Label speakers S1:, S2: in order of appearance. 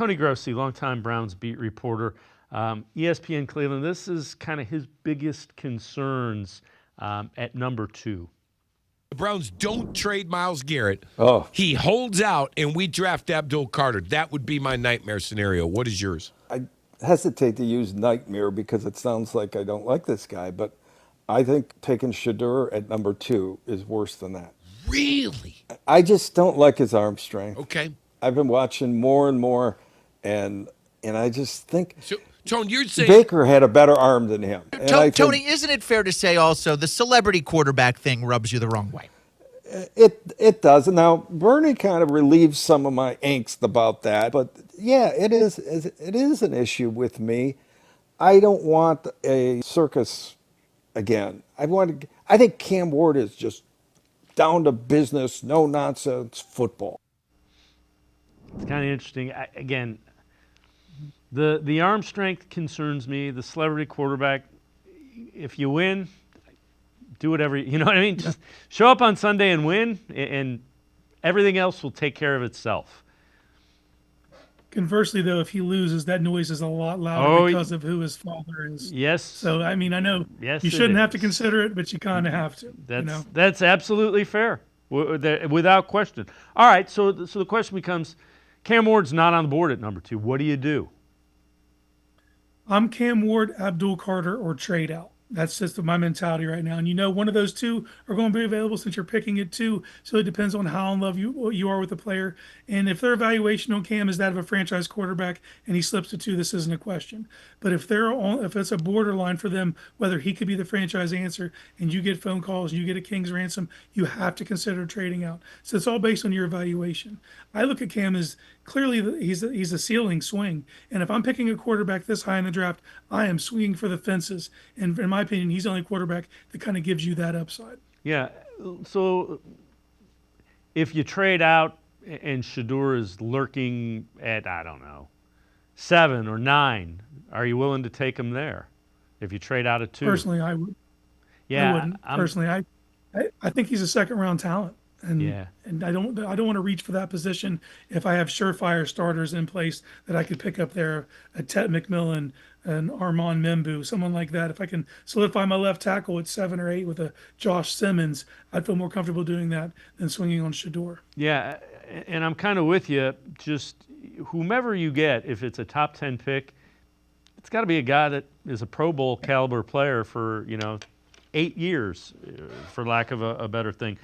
S1: Tony Grossi, longtime Browns beat reporter, ESPN Cleveland. This is kind of his biggest concerns at number 2.
S2: The Browns don't trade Myles Garrett.
S3: Oh.
S2: He holds out, and we draft Abdul Carter. That would be my nightmare scenario. What is yours?
S3: I hesitate to use nightmare because it sounds like I don't like this guy, but I think taking Shedeur at number 2 is worse than that.
S2: Really?
S3: I just don't like his arm strength.
S2: Okay.
S3: I've been watching more and more, and I just think
S2: So, Tone, you're saying
S3: Baker had a better arm than him. And I think
S4: Tony, isn't it fair to say also the celebrity quarterback thing rubs you the wrong way?
S3: it does. Now, Bernie kind of relieves some of my angst about that, but yeah, it is an issue with me. I don't want a circus again. I think Cam Ward is just down to business, no nonsense football.
S1: It's kind of interesting. Again, the arm strength concerns me. The celebrity quarterback, if you win, do whatever, you know what I mean? Just show up on Sunday and win, and everything else will take care of itself.
S5: Conversely, though, if he loses, that noise is a lot louder because of who his father is.
S1: Yes.
S5: So, I mean, I know
S1: Yes,
S5: you shouldn't have to consider it, but you kind of have to.
S1: That's absolutely fair, without question. All right, so the question becomes, Cam Ward's not on the board at number 2. What do you do?
S5: I'm Cam Ward, Abdul Carter, or trade out. That's just my mentality right now. And you know, one of those two are going to be available since you're picking it too. So it depends on how in love you are with the player. And if their evaluation on Cam is that of a franchise quarterback and he slips to 2, this isn't a question. But if it's a borderline for them, whether he could be the franchise answer and you get phone calls and you get a king's ransom, you have to consider trading out. So it's all based on your evaluation. I look at Cam as clearly he's a ceiling swing. And if I'm picking a quarterback this high in the draft, I am swinging for the fences. And in my opinion, he's the only quarterback that kind of gives you that upside.
S1: Yeah. So if you trade out and Shedeur is lurking at, I don't know, 7 or 9, are you willing to take him there? If you trade out at 2?
S5: Personally, I would.
S1: Yeah.
S5: I wouldn't. Personally, I think he's a second-round talent. And I don't want to reach for that position if I have surefire starters in place that I could pick up there, a Ted McMillan, an Armand Membu, someone like that. If I can solidify my left tackle at 7 or 8 with a Josh Simmons, I'd feel more comfortable doing that than swinging on Shedeur.
S1: Yeah, and I'm kind of with you. Just whomever you get, if it's a top 10 pick, it's got to be a guy that is a Pro Bowl caliber player for 8 years, for lack of a better thing.